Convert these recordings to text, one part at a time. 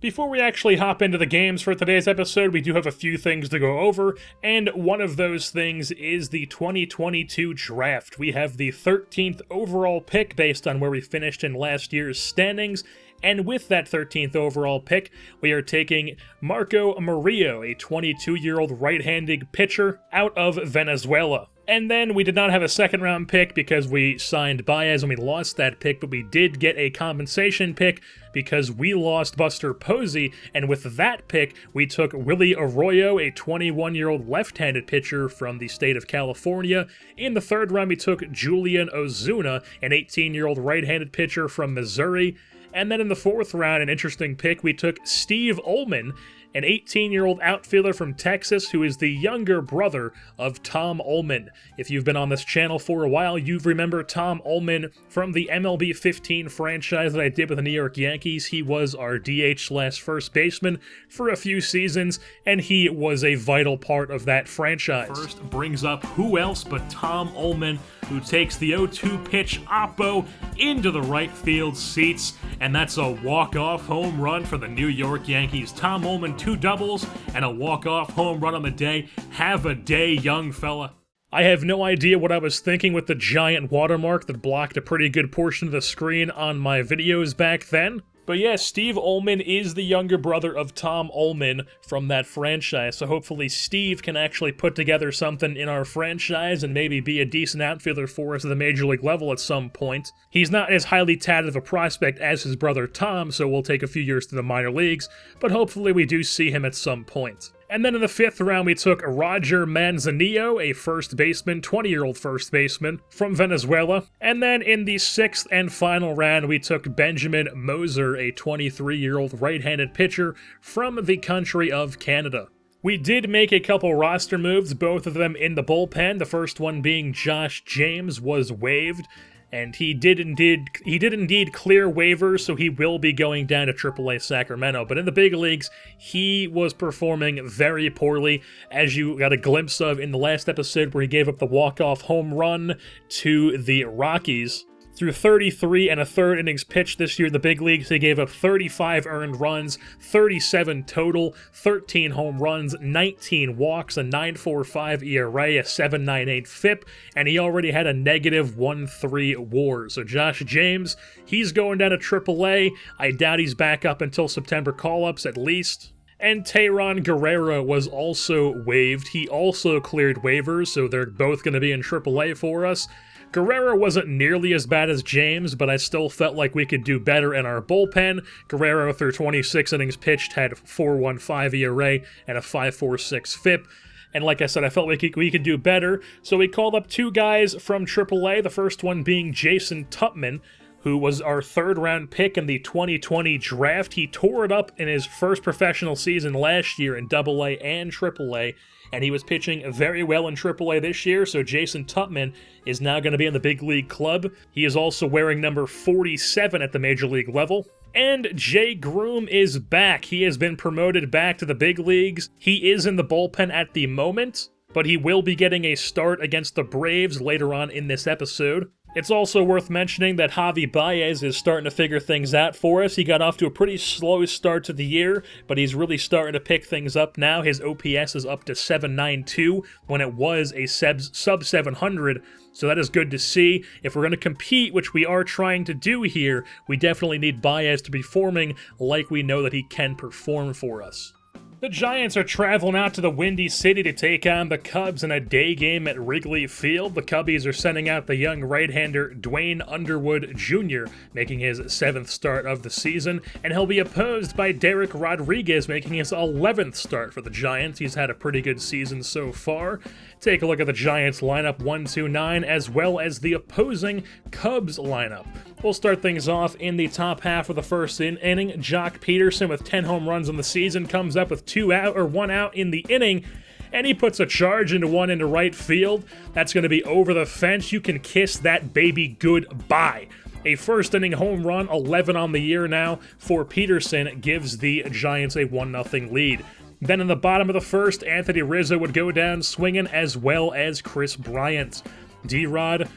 Before we actually hop into the games for today's episode, we do have a few things to go over, and one of those things is the 2022 draft. We have the 13th overall pick based on where we finished in last year's standings, and with that 13th overall pick, we are taking Marco Murillo, a 22-year-old right-handed pitcher out of Venezuela. And then we did not have a second-round pick because we signed Baez and we lost that pick, but we did get a compensation pick because we lost Buster Posey, and with that pick, we took Willie Arroyo, a 21-year-old left-handed pitcher from the state of California. In the third round, we took Julian Ozuna, an 18-year-old right-handed pitcher from Missouri. And then in the fourth round, an interesting pick, we took Steve Ullman, an 18-year-old outfielder from Texas who is the younger brother of Tom Ullman. If you've been on this channel for a while, you remember Tom Ullman from the MLB 15 franchise that I did with the New York Yankees. He was our DH/first baseman for a few seasons, and he was a vital part of that franchise. First brings up who else but Tom Ullman, who takes the 0-2 pitch oppo into the right field seats, and that's a walk-off home run for the New York Yankees. Tom Ullman, 2 doubles and a walk-off home run on the day. Have a day, young fella. I have no idea what I was thinking with the giant watermark that blocked a pretty good portion of the screen on my videos back then. But yeah, Steve Ullman is the younger brother of Tom Ullman from that franchise, so hopefully Steve can actually put together something in our franchise and maybe be a decent outfielder for us at the major league level at some point. He's not as highly touted of a prospect as his brother Tom, so we'll take a few years to the minor leagues, but hopefully we do see him at some point. And then in the fifth round, we took Roger Manzanillo, a first baseman, 20-year-old first baseman from Venezuela. And then in the sixth and final round, we took Benjamin Moser, a 23-year-old right-handed pitcher from the country of Canada. We did make a couple roster moves, both of them in the bullpen. The first one being Josh James was waived, and he did indeed clear waivers, so he will be going down to AAA Sacramento. But in the big leagues, he was performing very poorly, as you got a glimpse of in the last episode where he gave up the walk-off home run to the Rockies. Through 33 and a third innings pitched this year in the big leagues, he gave up 35 earned runs, 37 total, 13 home runs, 19 walks, a 9.45 ERA, a 7.98 FIP, and he already had a negative 1.3 WAR. So Josh James, he's going down to AAA. I doubt he's back up until September call-ups at least. And Tayron Guerrero was also waived. He also cleared waivers, so they're both going to be in AAA for us. Guerrero wasn't nearly as bad as James, but I still felt like we could do better in our bullpen. Guerrero, through 26 innings pitched, had 4.15 ERA and a 5.46 FIP. And like I said, I felt like we could do better, so we called up 2 guys from AAA, the first one being Jason Tupman, who was our third-round pick in the 2020 draft. He tore it up in his first professional season last year in AA and AAA, and he was pitching very well in AAA this year, so Jason Tupman is now going to be in the big league club. He is also wearing number 47 at the major league level. And Jay Groom is back. He has been promoted back to the big leagues. He is in the bullpen at the moment, but he will be getting a start against the Braves later on in this episode. It's also worth mentioning that Javi Baez is starting to figure things out for us. He got off to a pretty slow start to the year, but he's really starting to pick things up now. His OPS is up to 792 when it was a sub 700, so that is good to see. If we're going to compete, which we are trying to do here, we definitely need Baez to be performing like we know that he can perform for us. The Giants are traveling out to the Windy City to take on the Cubs in a day game at Wrigley Field. The Cubbies are sending out the young right-hander Dwayne Underwood Jr., making his 7th start of the season, and he'll be opposed by Derek Rodriguez, making his 11th start for the Giants. He's had a pretty good season so far. Take a look at the Giants lineup 1-2-9, as well as the opposing Cubs lineup. We'll start things off in the top half of the first inning. Jock Peterson, with 10 home runs on the season, comes up with 1 out in the inning, and he puts a charge into one into right field. That's going to be over the fence. You can kiss that baby goodbye. A first inning home run, 11 on the year now for Peterson, gives the Giants a 1-0 lead. Then in the bottom of the first, Anthony Rizzo would go down swinging, as well as Chris Bryant. D-Rod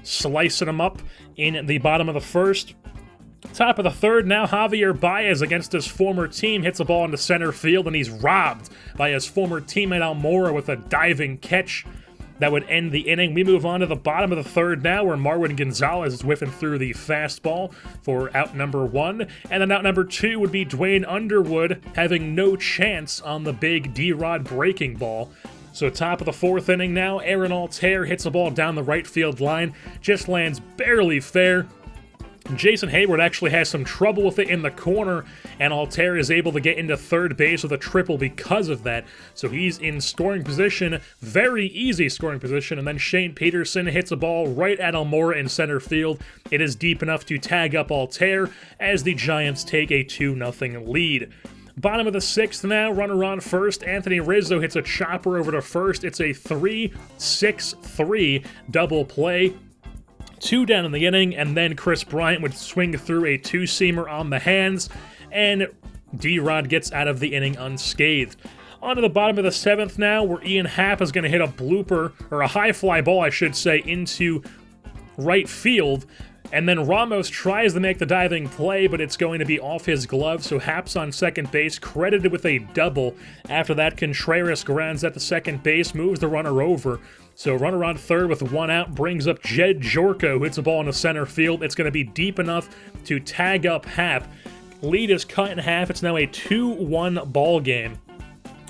slicing him up in the bottom of the first. Top of the third now, Javier Baez against his former team hits a ball into center field, and he's robbed by his former teammate Almora with a diving catch that would end the inning. We move on to the bottom of the third now, where Marwin Gonzalez is whiffing through the fastball for out number 1. And then out number 2 would be Dwayne Underwood having no chance on the big D-Rod breaking ball. So top of the fourth inning now, Aaron Altair hits a ball down the right field line, just lands barely fair. Jason Hayward actually has some trouble with it in the corner, and Altair is able to get into third base with a triple because of that. So he's in scoring position, very easy scoring position, and then Shane Peterson hits a ball right at Almora in center field. It is deep enough to tag up Altair as the Giants take a 2-0 lead. Bottom of the sixth now, runner on first. Anthony Rizzo hits a chopper over to first. It's a 3-6-3 double play. 2 down in the inning, and then Chris Bryant would swing through a two-seamer on the hands, and D-Rod gets out of the inning unscathed. On to the bottom of the seventh now, where Ian Happ is going to hit a blooper, or a high fly ball, I should say, into right field. And then Ramos tries to make the diving play, but it's going to be off his glove, so Happ's on second base, credited with a double. After that, Contreras grounds at the second base, moves the runner over. So runner on third with 1 out brings up Jed Jorko, who hits a ball into center field. It's going to be deep enough to tag up Happ. Lead is cut in half. It's now a 2-1 ball game.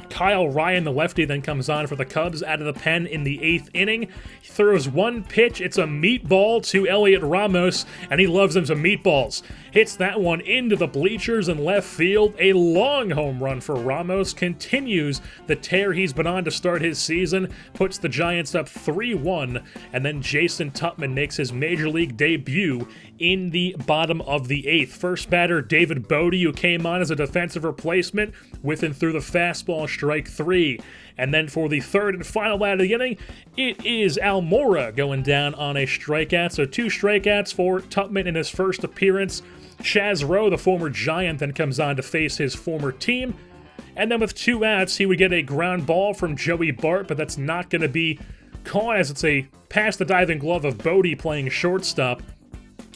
Kyle Ryan, the lefty, then comes on for the Cubs out of the pen in the 8th inning. He throws one pitch. It's a meatball to Elliot Ramos, and he loves him some meatballs. Hits that one into the bleachers in left field. A long home run for Ramos. Continues the tear he's been on to start his season. Puts the Giants up 3-1, and then Jason Tuchman makes his Major League debut in the bottom of the 8th. First batter, David Bodie, who came on as a defensive replacement, whiffing through the fastball, strike 3. And then for the third and final out of the inning, it is Almora going down on a strikeout. So 2 strikeouts for Tuchman in his first appearance. Chaz Rowe, the former Giant, then comes on to face his former team. And then with 2 outs, he would get a ground ball from Joey Bart, but that's not going to be caught as it's a past the diving glove of Bodie playing shortstop.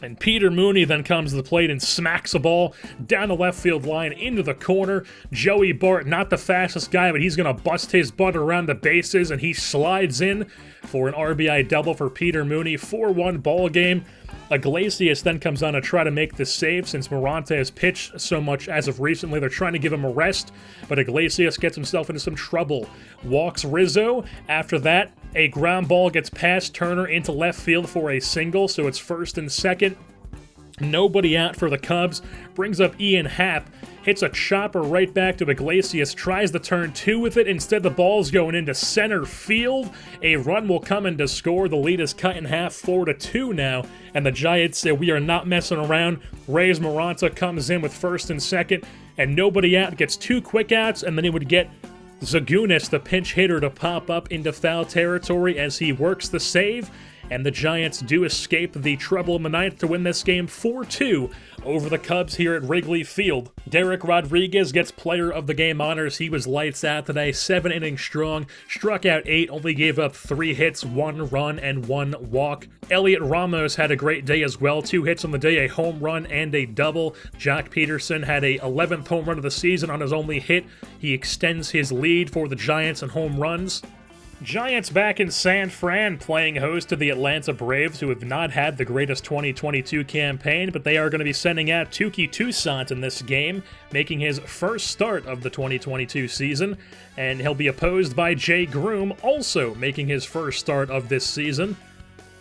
And Peter Mooney then comes to the plate and smacks a ball down the left field line into the corner. Joey Bart, not the fastest guy, but he's going to bust his butt around the bases, and he slides in for an RBI double for Peter Mooney. 4-1 ball game. Iglesias then comes on to try to make the save since Morante has pitched so much as of recently. They're trying to give him a rest, but Iglesias gets himself into some trouble. Walks Rizzo. After that, a ground ball gets past Turner into left field for a single, so it's first and second. Nobody out for the Cubs. Brings up Ian Happ. Hits a chopper right back to Iglesias. Tries to turn 2 with it. Instead, the ball's going into center field. A run will come in to score. The lead is cut in half, 4-2 now. And the Giants say, we are not messing around. Reyes Moranta comes in with first and second. And nobody out. Gets 2 quick outs. And then he would get Zagunis, the pinch hitter, to pop up into foul territory as he works the save. And the Giants do escape the trouble in the ninth to win this game 4-2 over the Cubs here at Wrigley Field. Derek Rodriguez gets player of the game honors. He was lights out today, 7 innings strong, struck out 8, only gave up 3 hits, 1 run, and 1 walk. Elliot Ramos had a great day as well, 2 hits on the day, a home run and a double. Jock Peterson had a 11th home run of the season on his only hit. He extends his lead for the Giants in home runs. Giants back in San Fran playing host to the Atlanta Braves, who have not had the greatest 2022 campaign, but they are going to be sending out Touki Toussaint in this game, making his first start of the 2022 season, and he'll be opposed by Jay Groom, also making his first start of this season.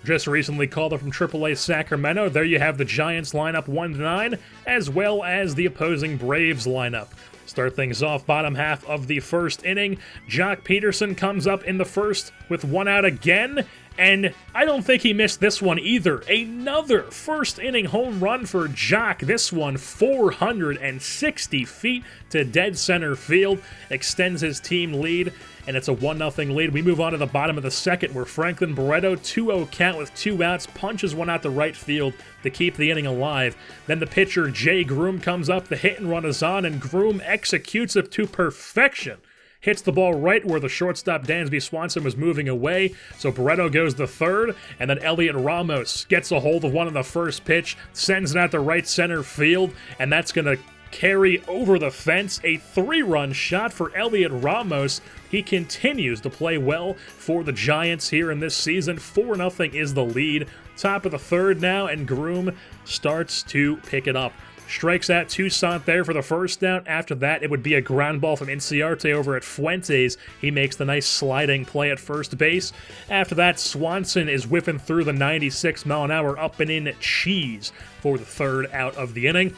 Just recently called up from AAA Sacramento. There you have the Giants lineup 1-9, as well as the opposing Braves lineup. Start things off bottom half of the first inning. Jock Peterson comes up in the first with 1 out again, and I don't think he missed this one either. Another first inning home run for Jock. This one 460 feet to dead center field, extends his team lead, and it's a 1-0 lead. We move on to the bottom of the second, where Franklin Barreto, 2-0 count with 2 outs, punches one out to right field to keep the inning alive. Then the pitcher, Jay Groom, comes up, the hit and run is on, and Groom executes it to perfection hits the ball right where the shortstop Dansby Swanson was moving away, so Barreto goes to third, and then Elliot Ramos gets a hold of one on the first pitch, sends it out to right center field, and that's going to carry over the fence. A 3-run shot for Elliot Ramos. He continues to play well for the Giants here in this season. 4-0 is the lead. Top of the third now, and Groom starts to pick it up. Strikes out Toussaint there for the first down. After that, it would be a ground ball from Inciarte over at Fuentes. He makes the nice sliding play at first base. After that, Swanson is whipping through the 96-mile-an-hour up and in cheese for the third out of the inning.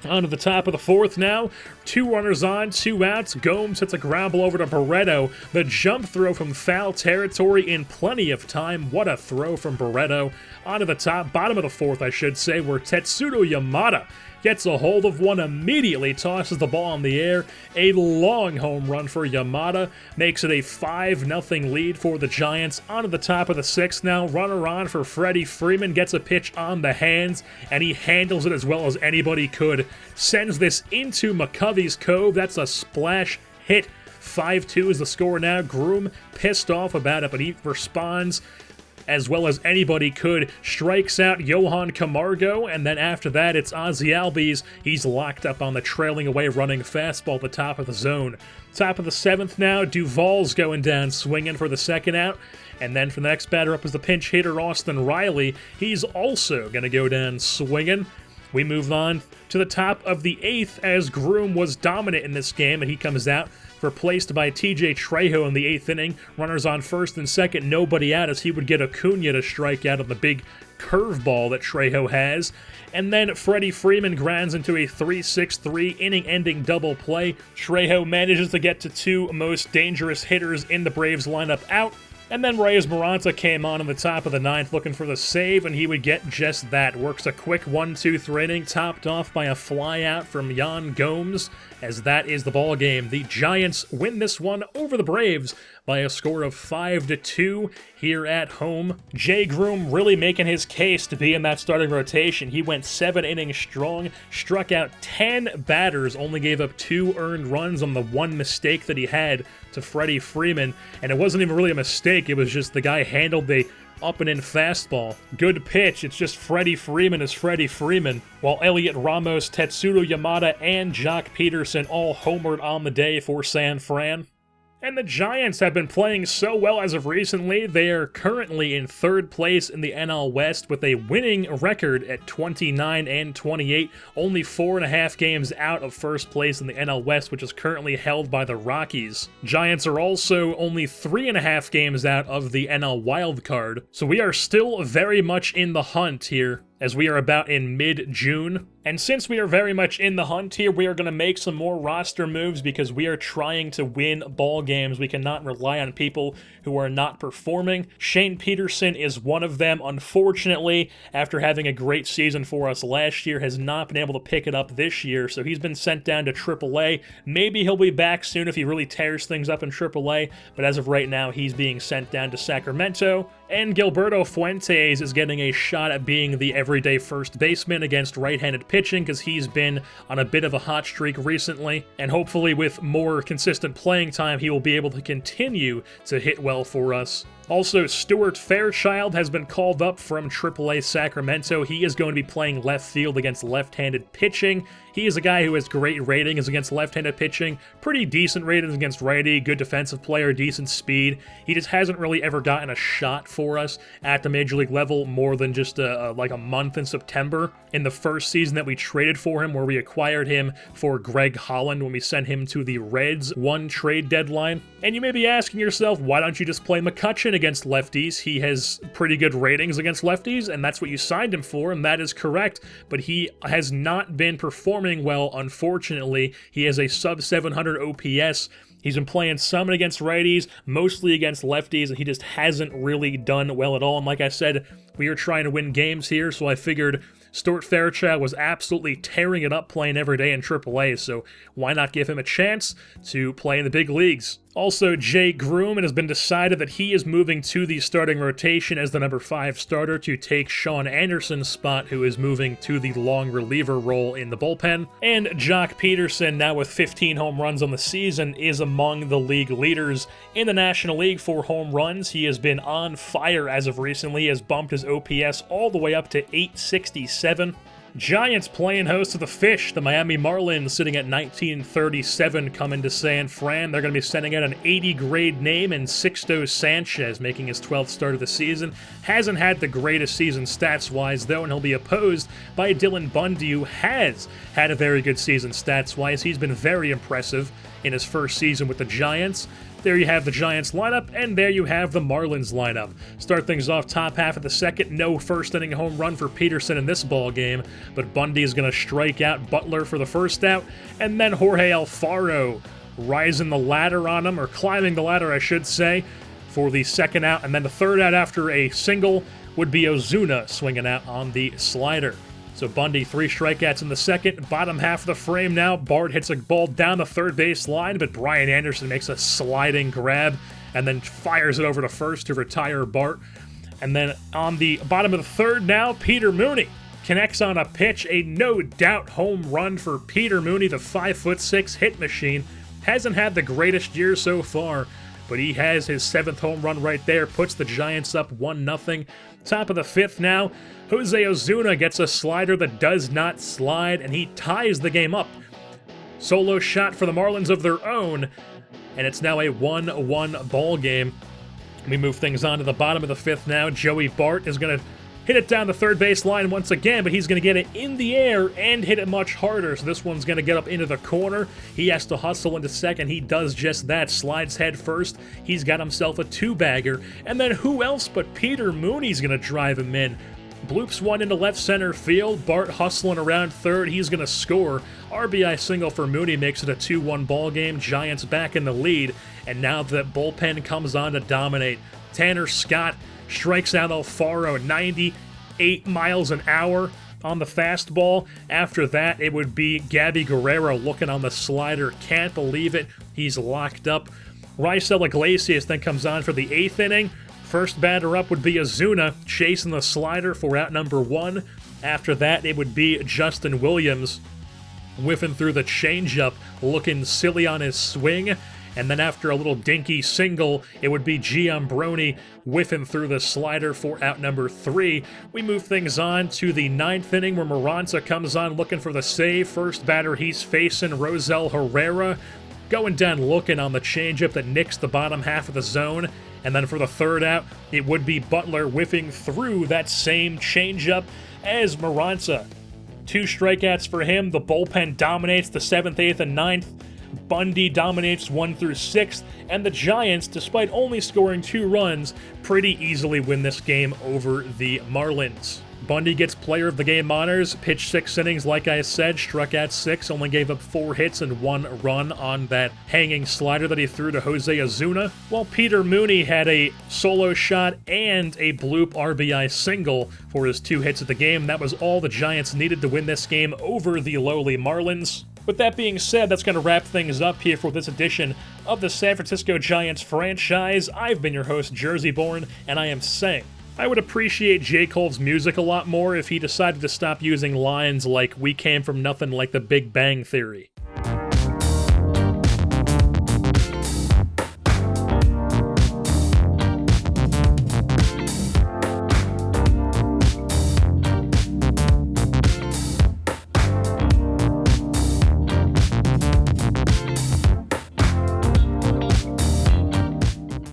On to the top of the fourth now. 2 runners on, 2 outs. Gomes hits a ground ball over to Barreto. The jump throw from foul territory in plenty of time. What a throw from Barreto. On to the bottom of the fourth, I should say, where Tetsudo Yamada gets a hold of one, immediately tosses the ball in the air. A long home run for Yamada makes it a 5-0 lead for the Giants. On to the top of the sixth now. Runner on for Freddie Freeman, gets a pitch on the hands, and he handles it as well as anybody could. Sends this into McCovey's Cove. That's a splash hit. 5-2 is the score now. Groom pissed off about it, but he responds as well as anybody could, strikes out Johan Camargo, and then after that, it's Ozzy Albies. He's locked up on the trailing away running fastball at the top of the zone. Top of the seventh now, Duvall's going down swinging for the second out, and then for the next batter up is the pinch hitter Austin Riley. He's also going to go down swinging. We move on to the top of the eighth as Groom was dominant in this game, and he comes out replaced by TJ Trejo in the eighth inning. Runners on first and second, nobody out, as he would get Acuna to strike out on the big curveball that Trejo has. And then Freddie Freeman grounds into a 3-6-3 inning-ending double play. Trejo manages to get to 2 most dangerous hitters in the Braves lineup out. And then Reyes Maranta came on in the top of the ninth looking for the save, and he would get just that. Works a quick 1-2-3 inning, topped off by a flyout from Yan Gomes, as that is the ball game. The Giants win this one over the Braves by a score of 5-2 here at home. Jay Groom really making his case to be in that starting rotation. He went 7 innings strong, struck out 10 batters, only gave up 2 earned runs on the 1 mistake that he had to Freddie Freeman, and it wasn't even really a mistake, it was just the guy handled the up and in fastball. Good pitch, it's just Freddie Freeman is Freddie Freeman, while Elliot Ramos, Tetsudo Yamada, and Jock Peterson all homered on the day for San Fran. And the Giants have been playing so well as of recently. They are currently in third place in the NL West with a winning record at 29-28, only 4.5 games out of first place in the NL West, which is currently held by the Rockies. Giants are also only 3.5 games out of the NL Wild Card, so we are still very much in the hunt here, as we are about in mid-June. And since we are very much in the hunt here, we are going to make some more roster moves because we are trying to win ball games. We cannot rely on people who are not performing. Shane Peterson is one of them. Unfortunately, after having a great season for us last year, has not been able to pick it up this year, so he's been sent down to AAA. Maybe he'll be back soon if he really tears things up in AAA, but as of right now, he's being sent down to Sacramento. And Gilberto Fuentes is getting a shot at being the everyday first baseman against right-handed pitching because he's been on a bit of a hot streak recently, and hopefully with more consistent playing time, he will be able to continue to hit well for us. Also, Stuart Fairchild has been called up from AAA Sacramento. He is going to be playing left field against left-handed pitching. He is a guy who has great ratings against left-handed pitching, pretty decent ratings against righty, good defensive player, decent speed. He just hasn't really ever gotten a shot for us at the major league level more than just like a month in September in the first season that we traded for him, where we acquired him for Greg Holland when we sent him to the Reds one trade deadline. And you may be asking yourself, why don't you just play McCutchen against lefties? He has pretty good ratings against lefties, and that's what you signed him for, and that is correct, but he has not been performing well, unfortunately. He has a sub-700 OPS. He's been playing some against righties, mostly against lefties, and he just hasn't really done well at all. And like I said, we are trying to win games here, so I figured Stuart Fairchild was absolutely tearing it up playing every day in AAA, so why not give him a chance to play in the big leagues? Also, Jay Groom, it has been decided that he is moving to the starting rotation as the number 5 starter to take Sean Anderson's spot, who is moving to the long reliever role in the bullpen. And Jock Peterson, now with 15 home runs on the season, is among the league leaders in the National League for home runs. He has been on fire as of recently, has bumped his OPS all the way up to 867. Giants playing host to the Fish, the Miami Marlins, sitting at 1937, coming to San Fran. They're going to be sending out an 80-grade name in Sixto Sanchez, making his 12th start of the season. Hasn't had the greatest season stats-wise, though, and he'll be opposed by Dylan Bundy, who has had a very good season stats-wise. He's been very impressive in his first season with the Giants. There you have the Giants lineup, and there you have the Marlins lineup. Start things off top half of the second. No first-inning home run for Peterson in this ball game, but Bundy is going to strike out Butler for the first out, and then Jorge Alfaro rising the ladder on him, or climbing the ladder, I should say, for the second out, and then the third out after a single would be Ozuna swinging out on the slider. So Bundy, 3 strikeouts in the second. Bottom half of the frame now. Bart hits a ball down the third base line, but Brian Anderson makes a sliding grab and then fires it over to first to retire Bart. And then on the bottom of the third now, Peter Mooney connects on a pitch. A no-doubt home run for Peter Mooney, the 5'6" hit machine. Hasn't had the greatest year so far, but he has his 7th home run right there, puts the Giants up 1-0. Top of the 5th now, Jose Ozuna gets a slider that does not slide, and he ties the game up. Solo shot for the Marlins of their own, and it's now a 1-1 ball game. We move things on to the bottom of the 5th now. Joey Bart is going to hit it down the third base line once again, but he's going to get it in the air and hit it much harder, so this one's going to get up into the corner. He has to hustle into second. He does just that, slides head first. He's got himself a 2-bagger, and then who else but Peter Mooney's going to drive him in. Bloops one into left center field. Bart hustling around third. He's going to score. RBI single for Mooney makes it a 2-1 ball game. Giants back in the lead, and now that bullpen comes on to dominate. Tanner Scott strikes out Alfaro, 98 miles an hour on the fastball. After that, it would be Gabby Guerrero looking on the slider. Can't believe it. He's locked up. Raisel Iglesias then comes on for the 8th inning. First batter up would be Ozuna, chasing the slider for out number 1. After that, it would be Justin Williams, whiffing through the changeup, looking silly on his swing. And then after a little dinky single, it would be Giambroni whiffing through the slider for out number 3. We move things on to the 9th inning, where Maranta comes on looking for the save. First batter he's facing, Rosel Herrera, going down looking on the changeup that nicks the bottom half of the zone. And then for the third out, it would be Butler whiffing through that same changeup as Maranta. 2 strikeouts for him. The bullpen dominates the 7th, 8th, and 9th. Bundy dominates 1 through 6th, and the Giants, despite only scoring 2 runs, pretty easily win this game over the Marlins. Bundy gets player of the game honors, pitched 6 innings, like I said, struck out 6, only gave up 4 hits and 1 run on that hanging slider that he threw to Jose Ozuna, while Peter Mooney had a solo shot and a bloop RBI single for his 2 hits of the game. That was all the Giants needed to win this game over the lowly Marlins. With that being said, that's going to wrap things up here for this edition of the San Francisco Giants franchise. I've been your host, Jersey Born, and I am saying I would appreciate J. Cole's music a lot more if he decided to stop using lines like "we came from nothing" like the Big Bang Theory.